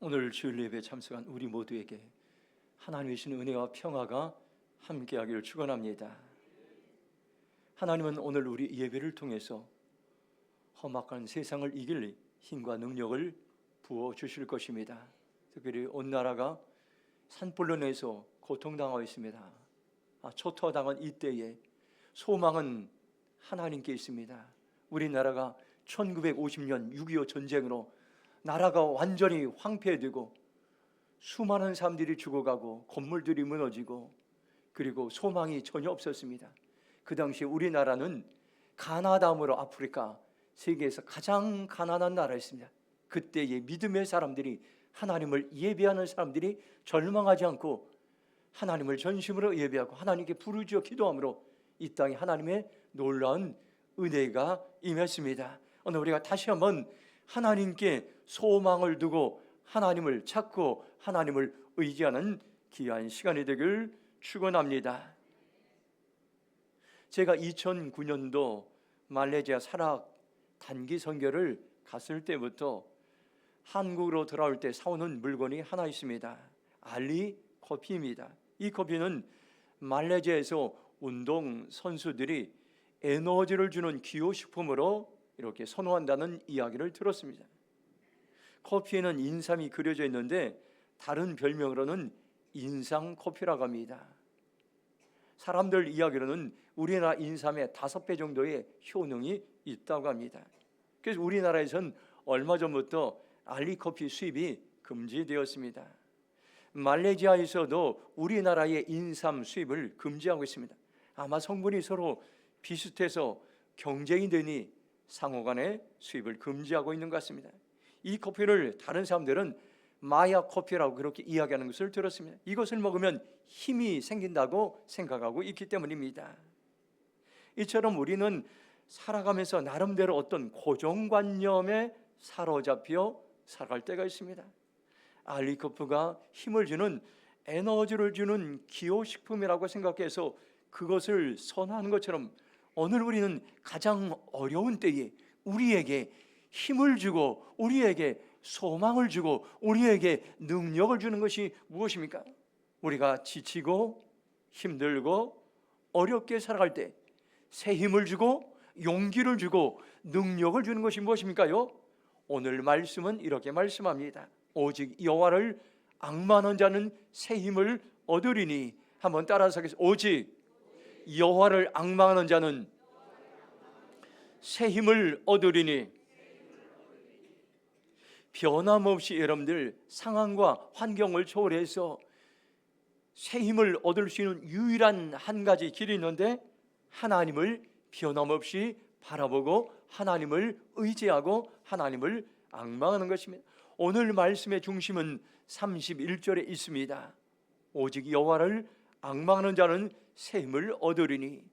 오늘 주일 예배에 참석한 우리 모두에게 하나님의 주신 은혜와 평화가 함께하기를 축원합니다. 하나님은 오늘 우리 예배를 통해서 험악한 세상을 이길 힘과 능력을 부어주실 것입니다. 특별히 온 나라가 산불론에서 고통당하고 있습니다. 초토화당한 이때에 소망은 하나님께 있습니다. 우리나라가 1950년 6.25 전쟁으로 나라가 완전히 황폐되고 수많은 사람들이 죽어가고 건물들이 무너지고 그리고 소망이 전혀 없었습니다. 그 당시 우리나라는 가나 다음으로 아프리카 세계에서 가장 가난한 나라였습니다. 그때의 믿음의 사람들이, 하나님을 예배하는 사람들이 절망하지 않고 하나님을 전심으로 예배하고 하나님께 부르짖어 기도함으로 이 땅에 하나님의 놀라운 은혜가 임했습니다. 오늘 우리가 다시 한번 하나님께 소망을 두고 하나님을 찾고 하나님을 의지하는 귀한 시간이 되길 축원합니다. 제가 2009년도 말레이시아 사락 단기 선교를 갔을 때부터 한국으로 돌아올 때 사오는 물건이 하나 있습니다. 알리 커피입니다. 이 커피는 말레이시아에서 운동 선수들이 에너지를 주는 기호식품으로 이렇게 선호한다는 이야기를 들었습니다. 커피에는 인삼이 그려져 있는데 다른 별명으로는 인삼커피라고 합니다. 사람들 이야기로는 우리나라 인삼의 5배 정도의 효능이 있다고 합니다. 그래서 우리나라에선 얼마 전부터 알리커피 수입이 금지되었습니다. 말레이시아에서도 우리나라의 인삼 수입을 금지하고 있습니다. 아마 성분이 서로 비슷해서 경쟁이 되니 상호간의 수입을 금지하고 있는 것 같습니다. 이 커피를 다른 사람들은 마약 커피라고 그렇게 이야기하는 것을 들었습니다. 이것을 먹으면 힘이 생긴다고 생각하고 있기 때문입니다. 이처럼 우리는 살아가면서 나름대로 어떤 고정관념에 사로잡혀 살아갈 때가 있습니다. 알리커피가 힘을 주는, 에너지를 주는 기호식품이라고 생각해서 그것을 선호하는 것처럼 오늘 우리는 가장 어려운 때에 우리에게 힘을 주고 우리에게 소망을 주고 우리에게 능력을 주는 것이 무엇입니까? 우리가 지치고 힘들고 어렵게 살아갈 때 새 힘을 주고 용기를 주고 능력을 주는 것이 무엇입니까요? 오늘 말씀은 이렇게 말씀합니다. 오직 여호와를 앙망하는 자는 새 힘을 얻으리니. 한번 따라서 하겠습니다. 오직 여호와를 앙망하는 자는 새 힘을 얻으리니. 변함없이 여러분들 상황과 환경을 초월해서 새 힘을 얻을 수 있는 유일한 한 가지 길이 있는데, 하나님을 변함없이 바라보고 하나님을 의지하고 하나님을 앙망하는 것입니다. 오늘 말씀의 중심은 31절에 있습니다. 오직 여호와를 앙망하는 자는 새 힘을 얻으리니.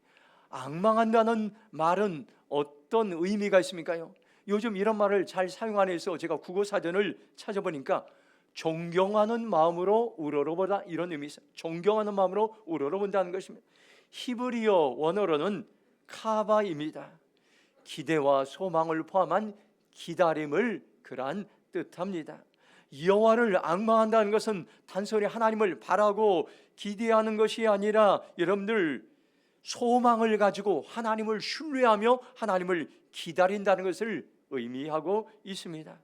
앙망한다는 말은 어떤 의미가 있습니까요? 요즘 이런 말을 잘 사용 안 해서 제가 국어사전을 찾아보니까 존경하는 마음으로 우러러보다, 이런 의미 있어요. 존경하는 마음으로 우러러본다는 것입니다. 히브리어 원어로는 카바입니다. 기대와 소망을 포함한 기다림을 그러한 뜻합니다. 여호와를 앙망한다는 것은 단순히 하나님을 바라고 기대하는 것이 아니라 여러분들 소망을 가지고 하나님을 신뢰하며 하나님을 기다린다는 것을 의미하고 있습니다.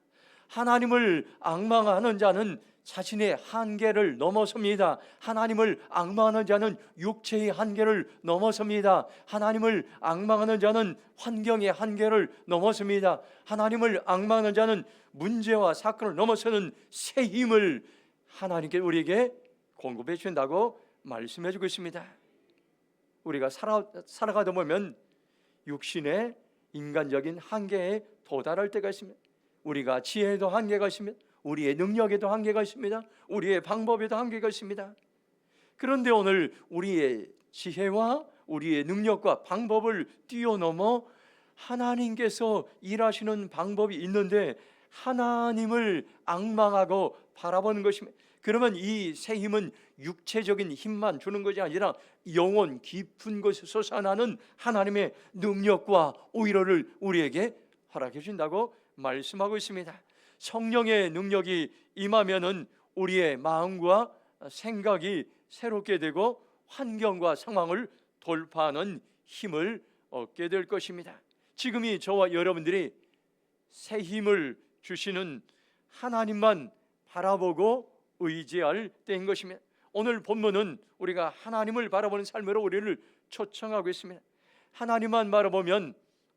하나님을 앙망하는 자는 자신의 한계를 넘어섭니다. 하나님을 앙망하는 자는 육체의 한계를 넘어섭니다. 하나님을 앙망하는 자는 환경의 한계를 넘어섭니다. 하나님을 앙망하는 자는 문제와 사건을 넘어서는 새 힘을 하나님께 우리에게 공급해 주신다고 말씀해 주고 있습니다. 우리가 살아가다 보면 육신의 인간적인 한계에 도달할 때가 있습니다. 우리가 지혜에도 한계가 있습니다. 우리의 능력에도 한계가 있습니다. 우리의 방법에도 한계가 있습니다. 그런데 오늘 우리의 지혜와 우리의 능력과 방법을 뛰어넘어 하나님께서 일하시는 방법이 있는데 하나님을 앙망하고 바라보는 것입니다. 그러면 이 새 힘은 육체적인 힘만 주는 것이 아니라 영혼 깊은 곳에서 솟아나는 하나님의 능력과 오히려를 우리에게 허락해 준다고 말씀하고 있습니다. 성령의 능력이 임하면은 우리의 마음과 생각이 새롭게 되고 환경과 상황을 돌파하는 힘을 얻게 될 것입니다. 지금이 저와 여러분들이 새 힘을 주시는 하나님만 바라보고 의지할 때인 것입니다. 오늘 본문은 우리가 하나님을 바라보는 삶으로 우리를 초청하고 있습니다. 하나님만 바라보면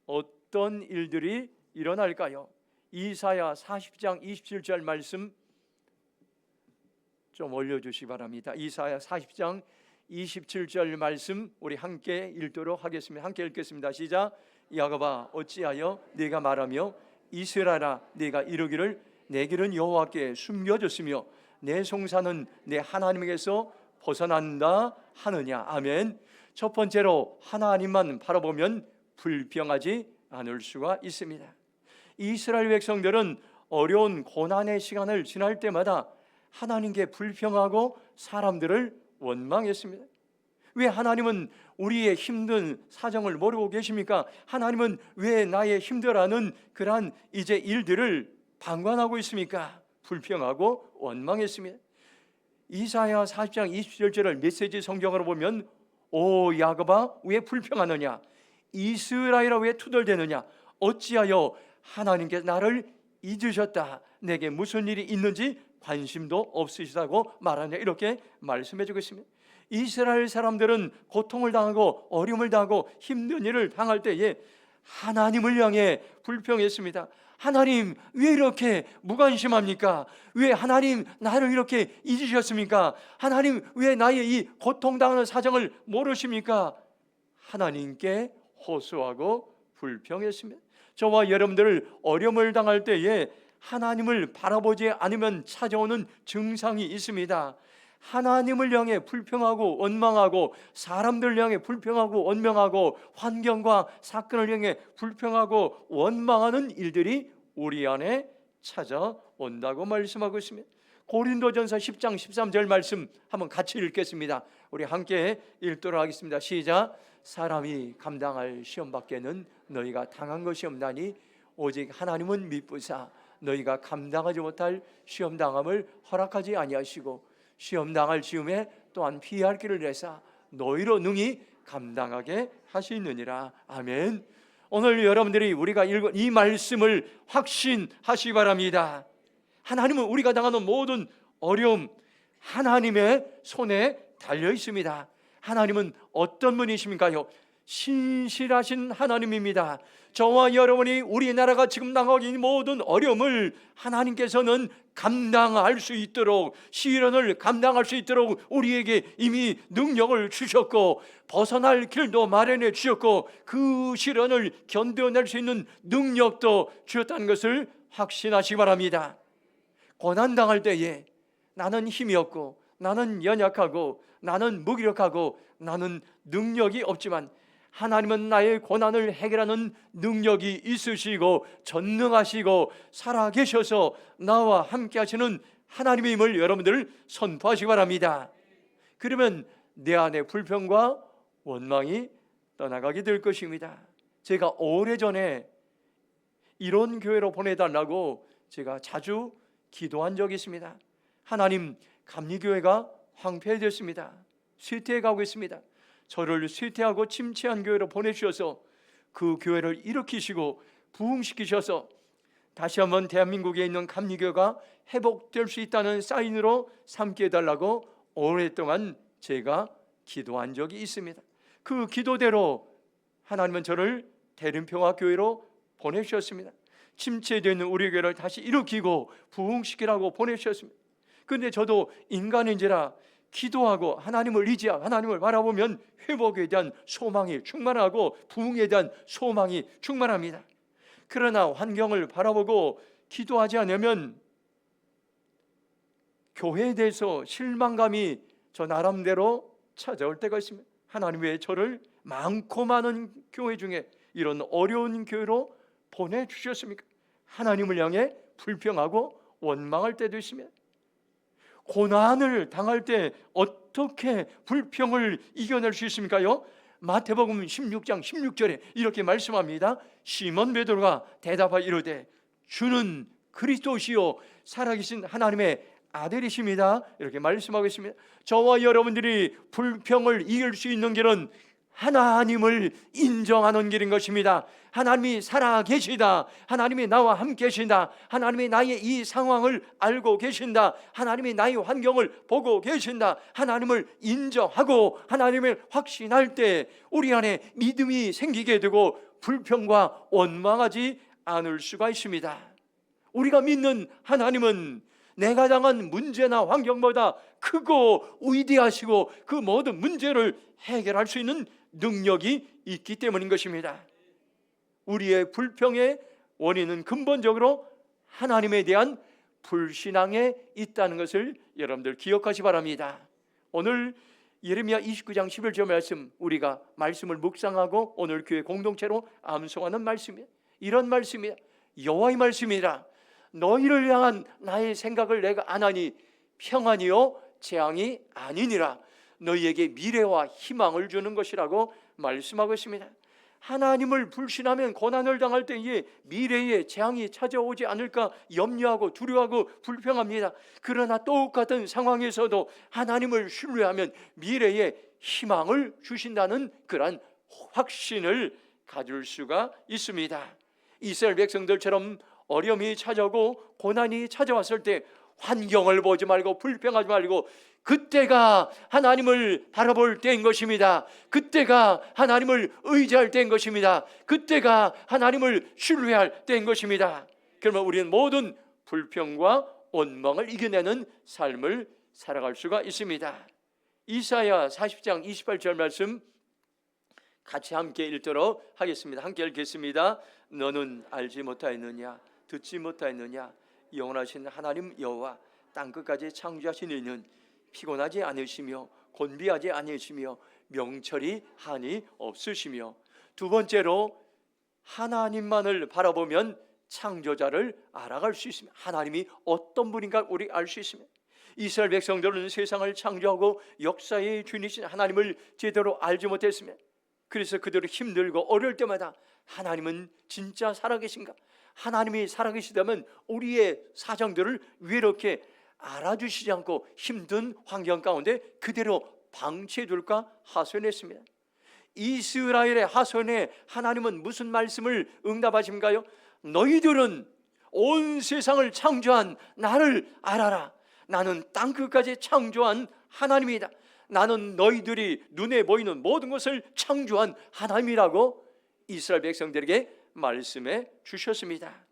어떤 일들이 일어날까요? 이사야 40장 27절 말씀 좀 올려주시기 바랍니다. 이사야 40장 27절 말씀 우리 함께 읽도록 하겠습니다. 함께 읽겠습니다. 시작. 야곱아 어찌하여 네가 말하며 이스라엘아 네가 이르기를 내 길은 여호와께 숨겨졌으며 내 송사는 내 하나님에게서 벗어난다 하느냐. 아멘. 첫 번째로 하나님만 바라보면 불평하지 않을 수가 있습니다. 이스라엘 백성들은 어려운 고난의 시간을 지날 때마다 하나님께 불평하고 사람들을 원망했습니다. 왜 하나님은 우리의 힘든 사정을 모르고 계십니까? 하나님은 왜 나의 힘들어하는 그러한 이제 일들을 방관하고 있습니까? 불평하고 원망했습니다. 이사야 40장 27절을 메시지 성경으로 보면 오 야곱아 왜 불평하느냐, 이스라엘아 왜 투덜대느냐, 어찌하여 하나님께 나를 잊으셨다, 내게 무슨 일이 있는지 관심도 없으시다고 말하냐, 이렇게 말씀해 주고 있습니다. 이스라엘 사람들은 고통을 당하고 어려움을 당하고 힘든 일을 당할 때에 하나님을 향해 불평했습니다. 하나님 왜 이렇게 무관심합니까? 왜 하나님 나를 이렇게 잊으셨습니까? 하나님 왜 나의 이 고통당하는 사정을 모르십니까? 하나님께 호소하고 불평했습니다. 저와 여러분들 어려움을 당할 때에 하나님을 바라보지 않으면 찾아오는 증상이 있습니다. 하나님을 향해 불평하고 원망하고 사람들을 향해 불평하고 원망하고 환경과 사건을 향해 불평하고 원망하는 일들이 우리 안에 찾아온다고 말씀하고 있습니다. 고린도전서 10장 13절 말씀 한번 같이 읽겠습니다. 우리 함께 읽도록 하겠습니다. 시작. 사람이 감당할 시험밖에는 너희가 당한 것이 없나니 오직 하나님은 미쁘사 너희가 감당하지 못할 시험당함을 허락하지 아니하시고 시험당할 즈음에 또한 피할 길을 내사 너희로 능히 감당하게 하시느니라. 아멘. 오늘 여러분들이 우리가 읽은 이 말씀을 확신하시기 바랍니다. 하나님은 우리가 당하는 모든 어려움 하나님의 손에 달려 있습니다. 하나님은 어떤 분이십니까요? 신실하신 하나님입니다. 저와 여러분이 우리나라가 지금 당하고 있는 모든 어려움을 하나님께서는 감당할 수 있도록, 시련을 감당할 수 있도록 우리에게 이미 능력을 주셨고 벗어날 길도 마련해 주셨고 그 시련을 견뎌낼 수 있는 능력도 주셨다는 것을 확신하시기 바랍니다. 고난당할 때에 나는 힘이 없고 나는 연약하고 나는 무기력하고 나는 능력이 없지만 하나님은 나의 고난을 해결하는 능력이 있으시고 전능하시고 살아계셔서 나와 함께 하시는 하나님의 힘을 여러분들 선포하시기 바랍니다. 그러면 내 안에 불평과 원망이 떠나가게 될 것입니다. 제가 오래전에 이런 교회로 보내달라고 제가 자주 기도한 적이 있습니다. 하나님, 감리교회가 황폐해졌습니다. 쇠퇴해 가고 있습니다. 저를 쇠퇴하고 침체한 교회로 보내주셔서 그 교회를 일으키시고 부흥시키셔서 다시 한번 대한민국에 있는 감리교회가 회복될 수 있다는 사인으로 삼게 해달라고 오랫동안 제가 기도한 적이 있습니다. 그 기도대로 하나님은 저를 대림평화교회로 보내주셨습니다. 침체되어 있는 우리 교회를 다시 일으키고 부흥시키라고 보내주셨습니다. 그런데 저도 인간인지라 기도하고 하나님을 의지하고 하나님을 바라보면 회복에 대한 소망이 충만하고 부흥에 대한 소망이 충만합니다. 그러나 환경을 바라보고 기도하지 않으면 교회에 대해서 실망감이 저 나름대로 찾아올 때가 있습니다. 하나님 왜 저를 많고 많은 교회 중에 이런 어려운 교회로 보내주셨습니까? 하나님을 향해 불평하고 원망할 때도 있습니다. 고난을 당할 때 어떻게 불평을 이겨낼 수 있습니까요? 마태복음 16장 16절에 이렇게 말씀합니다. 시몬 베드로가 대답하여 이르되 주는 그리스도시요 살아계신 하나님의 아들이십니다. 이렇게 말씀하고 있습니다. 저와 여러분들이 불평을 이길 수 있는 길은 하나님을 인정하는 길인 것입니다. 하나님이 살아계시다, 하나님이 나와 함께 계신다, 하나님이 나의 이 상황을 알고 계신다, 하나님이 나의 환경을 보고 계신다, 하나님을 인정하고 하나님을 확신할 때 우리 안에 믿음이 생기게 되고 불평과 원망하지 않을 수가 있습니다. 우리가 믿는 하나님은 내가 당한 문제나 환경보다 크고 위대하시고 그 모든 문제를 해결할 수 있는 능력이 있기 때문인 것입니다. 우리의 불평의 원인은 근본적으로 하나님에 대한 불신앙에 있다는 것을 여러분들 기억하시 바랍니다. 오늘 예레미야 29장 11절 말씀, 우리가 말씀을 묵상하고 오늘 교회 공동체로 암송하는 말씀이에요. 이런 말씀이에요. 여호와의 말씀이라. 너희를 향한 나의 생각을 내가 아나니 평안이요 재앙이 아니니라. 너희에게 미래와 희망을 주는 것이라고 말씀하고 있습니다. 하나님을 불신하면 고난을 당할 때에 미래에 재앙이 찾아오지 않을까 염려하고 두려워하고 불평합니다. 그러나 똑같은 상황에서도 하나님을 신뢰하면 미래에 희망을 주신다는 그런 확신을 가질 수가 있습니다. 이스라엘 백성들처럼 어려움이 찾아오고 고난이 찾아왔을 때 환경을 보지 말고 불평하지 말고 그때가 하나님을 바라볼 때인 것입니다. 그때가 하나님을 의지할 때인 것입니다. 그때가 하나님을 신뢰할 때인 것입니다. 그러면 우리는 모든 불평과 원망을 이겨내는 삶을 살아갈 수가 있습니다. 이사야 40장 28절 말씀 같이 함께 읽도록 하겠습니다. 함께 읽겠습니다. 너는 알지 못하였느냐, 듣지 못하였느냐, 영원하신 하나님 여호와 땅끝까지 창조하신 이는 피곤하지 않으시며 곤비하지 않으시며 명철이 한이 없으시며. 두 번째로 하나님만을 바라보면 창조자를 알아갈 수 있습니다. 하나님이 어떤 분인가 우리 알 수 있습니다. 이스라엘 백성들은 세상을 창조하고 역사의 주인이신 하나님을 제대로 알지 못했습니다. 그래서 그들은 힘들고 어려울 때마다 하나님은 진짜 살아계신가? 하나님이 살아계시다면 우리의 사정들을 왜 이렇게 알아주시지 않고 힘든 환경 가운데 그대로 방치해둘까 하소연했습니다. 이스라엘의 하소연에 하나님은 무슨 말씀을 응답하십니까요? 너희들은 온 세상을 창조한 나를 알아라. 나는 땅끝까지 창조한 하나님이다. 나는 너희들이 눈에 보이는 모든 것을 창조한 하나님이라고 이스라엘 백성들에게 말씀해 주셨습니다.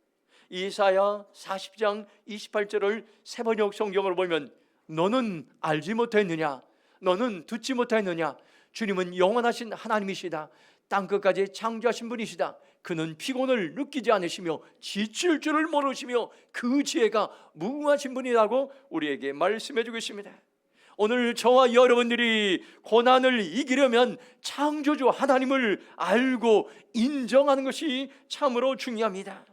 이사야 40장 28절을 세번역 성경으로 보면 너는 알지 못했느냐, 너는 듣지 못했느냐, 주님은 영원하신 하나님이시다. 땅끝까지 창조하신 분이시다. 그는 피곤을 느끼지 않으시며 지칠 줄을 모르시며 그 지혜가 무궁하신 분이라고 우리에게 말씀해 주고 있습니다. 오늘 저와 여러분들이 고난을 이기려면 창조주 하나님을 알고 인정하는 것이 참으로 중요합니다.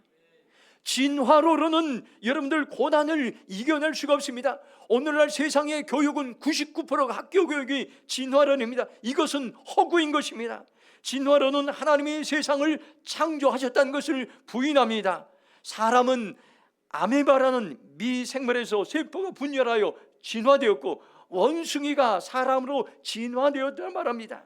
진화로는 여러분들 고난을 이겨낼 수가 없습니다. 오늘날 세상의 교육은 99%가 학교 교육이 진화론입니다. 이것은 허구인 것입니다. 진화론은 하나님이 세상을 창조하셨다는 것을 부인합니다. 사람은 아메바라는 미생물에서 세포가 분열하여 진화되었고 원숭이가 사람으로 진화되었다는 말합니다.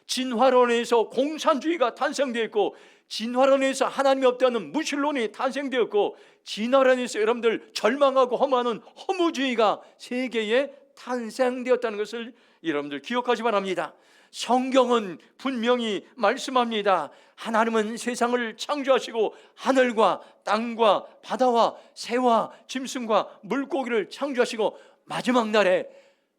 진화론에서 공산주의가 탄생되었고 진화론에서 하나님이 없다는 무신론이 탄생되었고 진화론에서 여러분들 절망하고 허무하는 허무주의가 세계에 탄생되었다는 것을 여러분들 기억하시 바랍니다. 성경은 분명히 말씀합니다. 하나님은 세상을 창조하시고 하늘과 땅과 바다와 새와 짐승과 물고기를 창조하시고 마지막 날에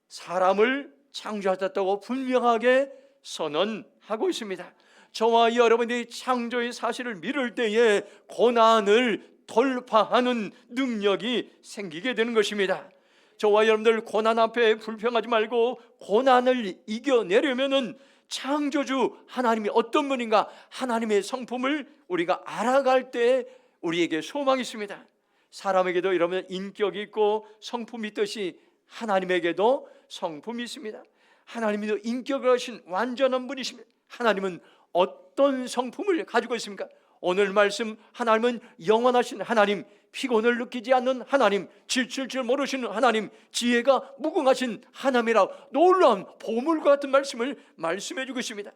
사람을 창조하셨다고 분명하게 선언하고 있습니다. 저와 여러분들이 창조의 사실을 믿을 때에 고난을 돌파하는 능력이 생기게 되는 것입니다. 저와 여러분들 고난 앞에 불평하지 말고 고난을 이겨내려면은 창조주 하나님이 어떤 분인가 하나님의 성품을 우리가 알아갈 때 우리에게 소망이 있습니다. 사람에게도 여러분 인격이 있고 성품이 있듯이 하나님에게도 성품이 있습니다. 하나님이 인격을 하신 완전한 분이십니다. 하나님은 어떤 성품을 가지고 있습니까? 오늘 말씀 하나님은 영원하신 하나님, 피곤을 느끼지 않는 하나님, 지칠 줄 모르시는 하나님, 지혜가 무궁하신 하나님이라 놀라운 보물과 같은 말씀을 말씀해 주고 있습니다.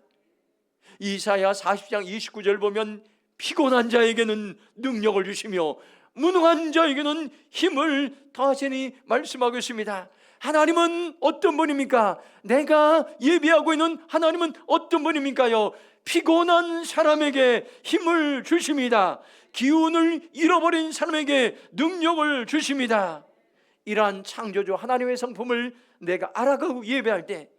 이사야 40장 29절 보면 피곤한 자에게는 능력을 주시며 무능한 자에게는 힘을 더하시니 말씀하고 있습니다. 하나님은 어떤 분입니까? 내가 예배하고 있는 하나님은 어떤 분입니까요? 피곤한 사람에게 힘을 주십니다. 기운을 잃어버린 사람에게 능력을 주십니다. 이러한 창조주 하나님의 성품을 내가 알아가고 예배할 때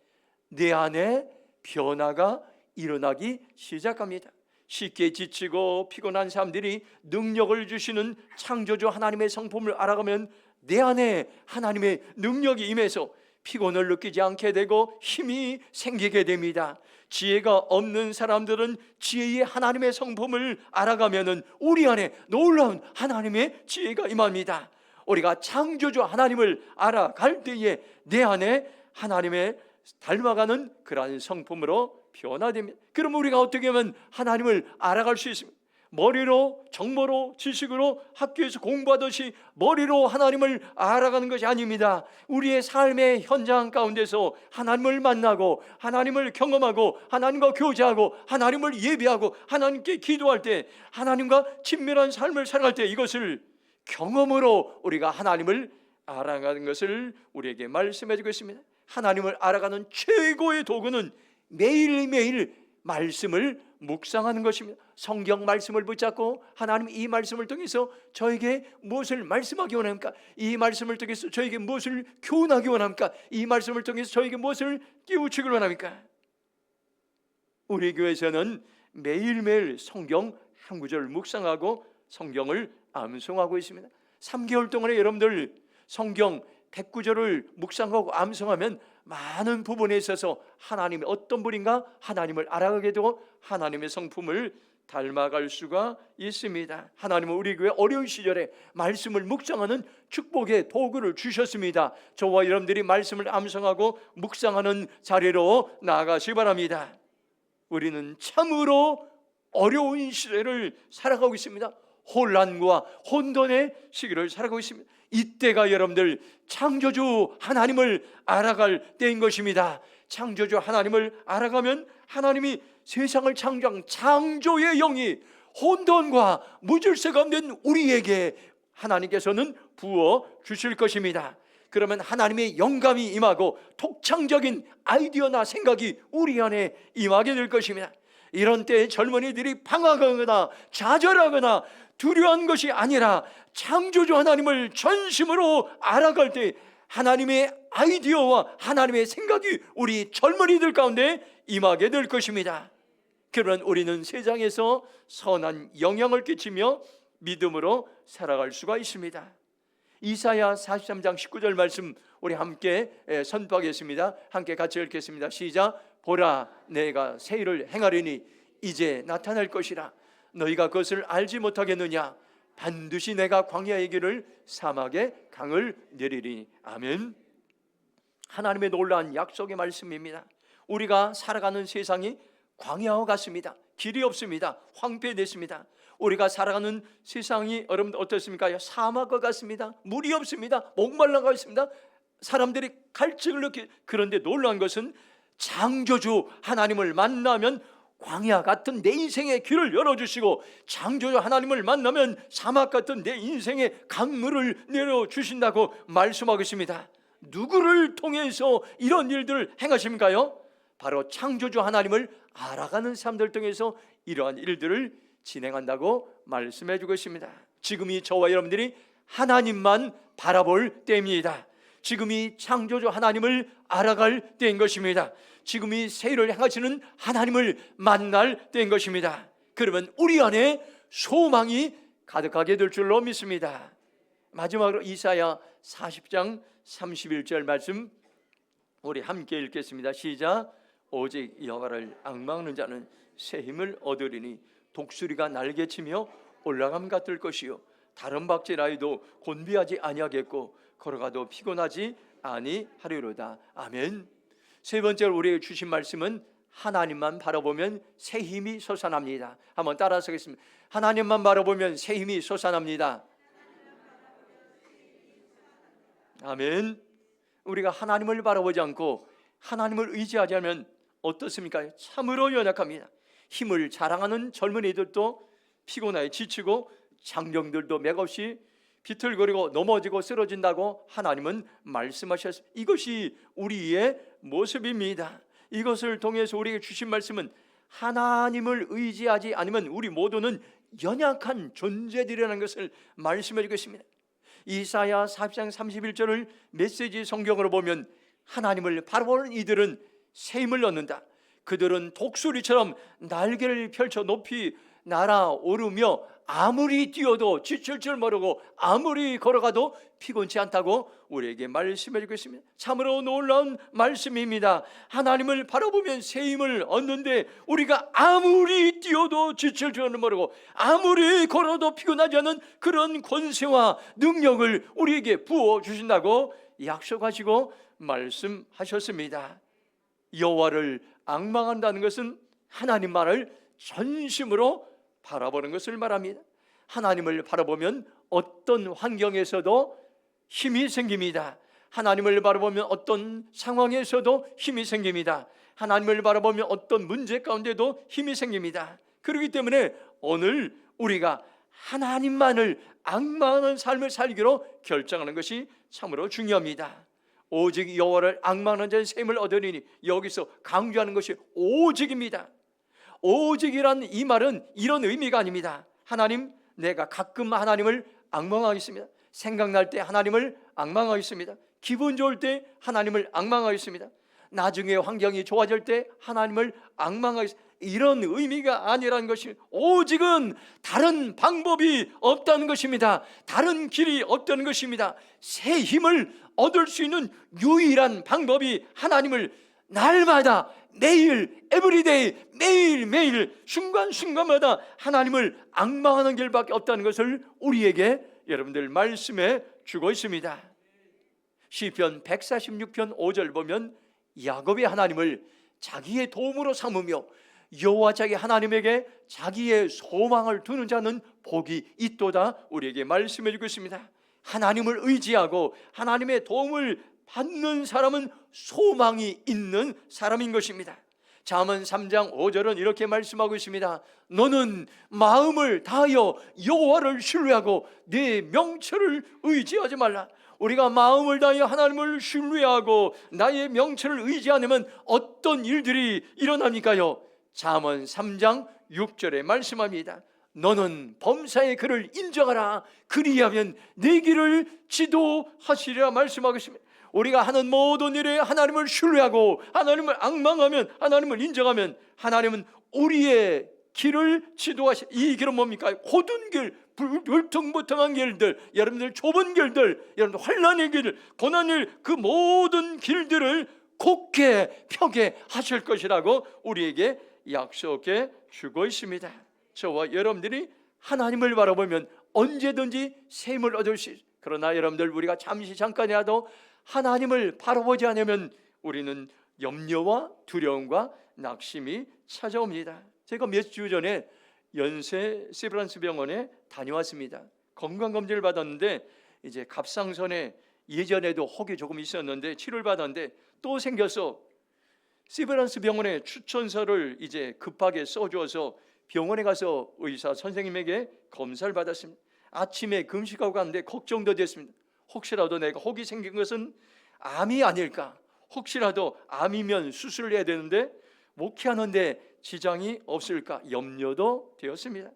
내 안에 변화가 일어나기 시작합니다. 쉽게 지치고 피곤한 사람들이 능력을 주시는 창조주 하나님의 성품을 알아가면 내 안에 하나님의 능력이 임해서 피곤을 느끼지 않게 되고 힘이 생기게 됩니다. 지혜가 없는 사람들은 지혜의 하나님의 성품을 알아가면은 우리 안에 놀라운 하나님의 지혜가 임합니다. 우리가 창조주 하나님을 알아갈 때에 내 안에 하나님의 닮아가는 그러한 성품으로 변화됩니다. 그럼 우리가 어떻게 하면 하나님을 알아갈 수 있습니까? 머리로, 정보로, 지식으로 학교에서 공부하듯이 머리로 하나님을 알아가는 것이 아닙니다. 우리의 삶의 현장 가운데서 하나님을 만나고 하나님을 경험하고 하나님과 교제하고 하나님을 예배하고 하나님께 기도할 때, 하나님과 친밀한 삶을 살아갈 때 이것을 경험으로 우리가 하나님을 알아가는 것을 우리에게 말씀해 주고 있습니다. 하나님을 알아가는 최고의 도구는 매일매일 말씀을 묵상하는 것입니다. 성경 말씀을 붙잡고 하나님 이 말씀을 통해서 저에게 무엇을 말씀하기 원합니까? 이 말씀을 통해서 저에게 무엇을 교훈하기 원합니까? 이 말씀을 통해서 저에게 무엇을 깨우치기 원합니까? 우리 교회에서는 매일매일 성경 한 구절 묵상하고 성경을 암송하고 있습니다. 3개월 동안에 여러분들 성경 109절을 묵상하고 암송하면 많은 부분에 있어서 하나님이 어떤 분인가 하나님을 알아가게 되고 하나님의 성품을 닮아갈 수가 있습니다. 하나님은 우리 교회 어려운 시절에 말씀을 묵상하는 축복의 도구를 주셨습니다. 저와 여러분들이 말씀을 암송하고 묵상하는 자리로 나아가시기 바랍니다. 우리는 참으로 어려운 시대를 살아가고 있습니다. 혼란과 혼돈의 시기를 살아가고 있습니다. 이때가 여러분들 창조주 하나님을 알아갈 때인 것입니다. 창조주 하나님을 알아가면 하나님이 세상을 창조한 창조의 영이 혼돈과 무질서가 없는 우리에게 하나님께서는 부어 주실 것입니다. 그러면 하나님의 영감이 임하고 독창적인 아이디어나 생각이 우리 안에 임하게 될 것입니다. 이런 때에 젊은이들이 방황하거나 좌절하거나 두려워한 것이 아니라 창조주 하나님을 전심으로 알아갈 때 하나님의 아이디어와 하나님의 생각이 우리 젊은이들 가운데 임하게 될 것입니다. 그러면 우리는 세상에서 선한 영향을 끼치며 믿음으로 살아갈 수가 있습니다. 이사야 43장 19절 말씀 우리 함께 선포하겠습니다. 함께 같이 읽겠습니다. 시작. 보라, 내가 새 일을 행하리니 이제 나타날 것이라. 너희가 그것을 알지 못하겠느냐? 반드시 내가 광야의 길을 사막에 강을 내리리. 아멘. 하나님의 놀라운 약속의 말씀입니다. 우리가 살아가는 세상이 광야와 같습니다. 길이 없습니다. 황폐됐습니다. 우리가 살아가는 세상이 여러분들 어떻습니까? 사막과 같습니다. 물이 없습니다. 목말라가 있습니다. 사람들이 갈증을 느끼. 그런데 놀라운 것은 창조주 하나님을 만나면 광야 같은 내 인생의 길을 열어주시고, 창조주 하나님을 만나면 사막 같은 내 인생의 강물을 내려주신다고 말씀하고 있습니다. 누구를 통해서 이런 일들을 행하십니까요? 바로 창조주 하나님을 알아가는 사람들 통해서 이러한 일들을 진행한다고 말씀해 주고 있습니다. 지금이 저와 여러분들이 하나님만 바라볼 때입니다. 지금이 창조주 하나님을 알아갈 때인 것입니다. 지금이 새 일을 행하시는 하나님을 만날 때인 것입니다. 그러면 우리 안에 소망이 가득하게 될 줄로 믿습니다. 마지막으로 이사야 40장 31절 말씀 우리 함께 읽겠습니다. 시작. 오직 여호와를 앙망하는 자는 새 힘을 얻으리니 독수리가 날개치며 올라감 같을 것이요 다른 박쥐라이도 곤비하지 아니하겠고 걸어가도 피곤하지 아니하리로다. 아멘. 세 번째로 우리에게 주신 말씀은 하나님만 바라보면 새 힘이 솟아납니다. 한번 따라서 하겠습니다. 하나님만 바라보면 새 힘이 솟아납니다. 아멘. 우리가 하나님을 바라보지 않고 하나님을 의지하지 않으면 어떻습니까? 참으로 연약합니다. 힘을 자랑하는 젊은이들도 피곤하게 지치고 장정들도 맥없이 비틀거리고 넘어지고 쓰러진다고 하나님은 말씀하셨습니다. 이것이 우리의 모습입니다. 이것을 통해서 우리에게 주신 말씀은 하나님을 의지하지 않으면 우리 모두는 연약한 존재들이라는 것을 말씀해 주고 있습니다. 이사야 40장 31절을 메시지 성경으로 보면 하나님을 바라보는 이들은 새 힘을 얻는다. 그들은 독수리처럼 날개를 펼쳐 높이 날아오르며 아무리 뛰어도 지칠 줄 모르고 아무리 걸어가도 피곤치 않다고 우리에게 말씀해 주고 있습니다. 참으로 놀라운 말씀입니다. 하나님을 바라보면 새 힘을 얻는데 우리가 아무리 뛰어도 지칠 줄은 모르고 아무리 걸어도 피곤하지 않은 그런 권세와 능력을 우리에게 부어주신다고 약속하시고 말씀하셨습니다. 여호와를 앙망한다는 것은 하나님만을 전심으로 바라보는 것을 말합니다. 하나님을 바라보면 어떤 환경에서도 힘이 생깁니다. 하나님을 바라보면 어떤 상황에서도 힘이 생깁니다. 하나님을 바라보면 어떤 문제 가운데도 힘이 생깁니다. 그렇기 때문에 오늘 우리가 하나님만을 앙망하는 삶을 살기로 결정하는 것이 참으로 중요합니다. 오직 여호와를 앙망하는 자의 새 힘을 얻으리니, 여기서 강조하는 것이 오직입니다. 오직이란 이 말은 이런 의미가 아닙니다. 하나님, 내가 가끔 하나님을 앙망하겠습니다. 생각날 때 하나님을 앙망하겠습니다. 기분 좋을 때 하나님을 앙망하겠습니다. 나중에 환경이 좋아질 때 하나님을 앙망하겠습니다. 이런 의미가 아니라는 것이, 오직은 다른 방법이 없다는 것입니다. 다른 길이 없다는 것입니다. 새 힘을 얻을 수 있는 유일한 방법이 하나님을 날마다, 매일, 에브리데이, 매일매일 순간순간마다 하나님을 앙망하는 길밖에 없다는 것을 우리에게 여러분들 말씀해 주고 있습니다. 시편 146편 5절 보면 야곱이 하나님을 자기의 도움으로 삼으며 여호와 자기 하나님에게 자기의 소망을 두는 자는 복이 있도다 우리에게 말씀해 주고 있습니다. 하나님을 의지하고 하나님의 도움을 받는 사람은 소망이 있는 사람인 것입니다. 잠언 3장 5절은 이렇게 말씀하고 있습니다. 너는 마음을 다하여 여호와를 신뢰하고 네 명철을 의지하지 말라. 우리가 마음을 다하여 하나님을 신뢰하고 나의 명철을 의지 않으면 어떤 일들이 일어납니까요? 잠언 3장 6절에 말씀합니다. 너는 범사의 그를 인정하라. 그리하면 내 길을 지도하시리라 말씀하고 있습니다. 우리가 하는 모든 일에 하나님을 신뢰하고 하나님을 앙망하면, 하나님을 인정하면 하나님은 우리의 길을 지도하시. 이 길은 뭡니까? 고든 길, 불퉁불퉁한 길들, 여러분들 좁은 길들, 여러분들 환난의 길, 고난의 그 모든 길들을 곱게 펴게 하실 것이라고 우리에게 약속해 주고 있습니다. 저와 여러분들이 하나님을 바라보면 언제든지 새 힘을 얻을 수 있습니다. 그러나 여러분들, 우리가 잠깐이라도 하나님을 바라보지 않으면 우리는 염려와 두려움과 낙심이 찾아옵니다. 제가 몇 주 전에 연세 세브란스 병원에 다녀왔습니다. 건강검진을 받았는데 이제 갑상선에 예전에도 혹이 조금 있었는데 치료를 받았는데 또 생겨서 세브란스 병원에 추천서를 이제 급하게 써줘서 병원에 가서 의사 선생님에게 검사를 받았습니다. 아침에 금식하고 갔는데 걱정도 됐습니다. 혹시라도 내가 혹이 생긴 것은 암이 아닐까, 혹시라도 암이면 수술을 해야 되는데 목회하는데 지장이 없을까 염려도 되었습니다.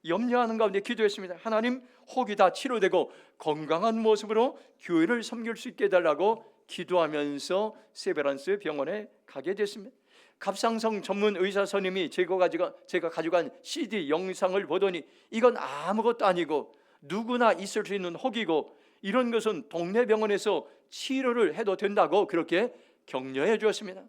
염려하는 가운데 기도했습니다. 하나님, 혹이 다 치료되고 건강한 모습으로 교회를 섬길 수 있게 해달라고 기도하면서 세브란스 병원에 가게 됐습니다. 갑상선 전문 의사 선임이 제가 가져간 CD 영상을 보더니 이건 아무것도 아니고 누구나 있을 수 있는 혹이고 이런 것은 동네 병원에서 치료를 해도 된다고 그렇게 격려해 주었습니다.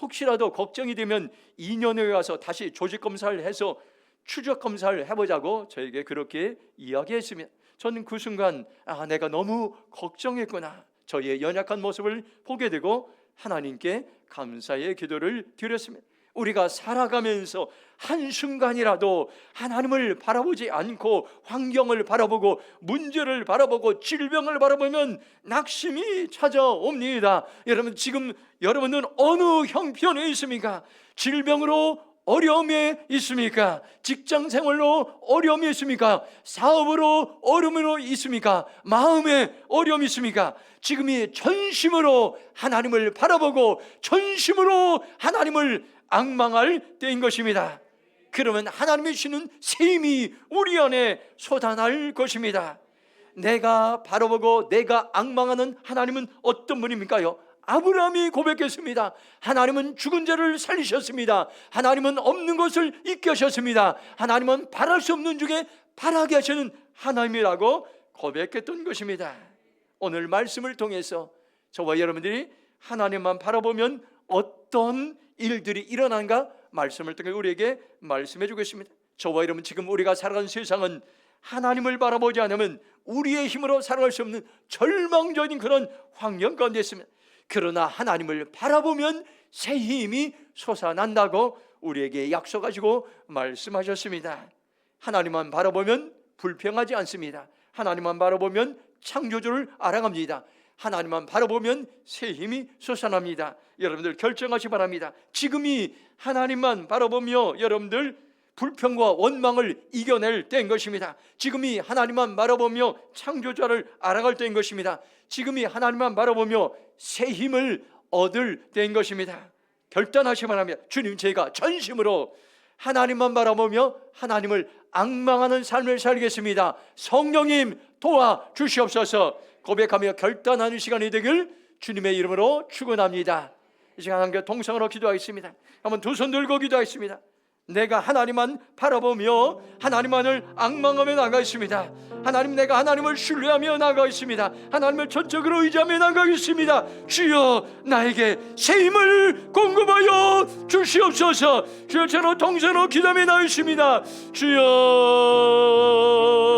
혹시라도 걱정이 되면 2년 후에 와서 다시 조직 검사를 해서 추적 검사를 해보자고 저에게 그렇게 이야기했습니다. 저는 그 순간 내가 너무 걱정했구나, 저의 연약한 모습을 보게 되고 하나님께 감사의 기도를 드렸습니다. 우리가 살아가면서 한순간이라도 하나님을 바라보지 않고 환경을 바라보고 문제를 바라보고 질병을 바라보면 낙심이 찾아옵니다. 여러분, 지금 여러분은 어느 형편에 있습니까? 질병으로 어려움에 있습니까? 직장생활로 어려움이 있습니까? 사업으로 어려움이 있습니까? 마음에 어려움이 있습니까? 지금이 전심으로 하나님을 바라보고 전심으로 하나님을 앙망할 때인 것입니다. 그러면 하나님이 주시는 새 힘이 우리 안에 솟아날 것입니다. 내가 바라보고 내가 앙망하는 하나님은 어떤 분입니까요? 아브라함이 고백했습니다. 하나님은 죽은 자를 살리셨습니다. 하나님은 없는 것을 있게 하셨습니다. 하나님은 바랄 수 없는 중에 바라게 하시는 하나님이라고 고백했던 것입니다. 오늘 말씀을 통해서 저와 여러분들이 하나님만 바라보면 어떤 일들이 일어난가 말씀을 통해 우리에게 말씀해 주겠습니다. 저와 여러분, 지금 우리가 살아가는 세상은 하나님을 바라보지 않으면 우리의 힘으로 살아갈 수 없는 절망적인 그런 환경 가운데 있습니다. 그러나 하나님을 바라보면 새 힘이 솟아난다고 우리에게 약속하시고 말씀하셨습니다. 하나님만 바라보면 불평하지 않습니다. 하나님만 바라보면 창조주를 알아갑니다. 하나님만 바라보면 새 힘이 솟아납니다. 여러분들 결정하시 바랍니다. 지금이 하나님만 바라보며 여러분들 불평과 원망을 이겨낼 때인 것입니다. 지금이 하나님만 바라보며 창조자를 알아갈 때인 것입니다. 지금이 하나님만 바라보며 새 힘을 얻을 때인 것입니다. 결단하시 바랍니다. 주님, 제가 전심으로 하나님만 바라보며 하나님을 앙망하는 삶을 살겠습니다. 성령님 도와주시옵소서. 고백하며 결단하는 시간이 되길 주님의 이름으로 축원합니다. 이 시간 함께 동성으로 기도하겠습니다. 한번 두 손 들고 기도하겠습니다. 내가 하나님만 바라보며 하나님만을 앙망하며 나가겠습니다. 하나님, 내가 하나님을 신뢰하며 나가겠습니다. 하나님을 전적으로 의지하며 나가겠습니다. 주여, 나에게 새 힘을 공급하여 주시옵소서. 주여, 저로 동서로 기도하며 나가겠습니다. 주여.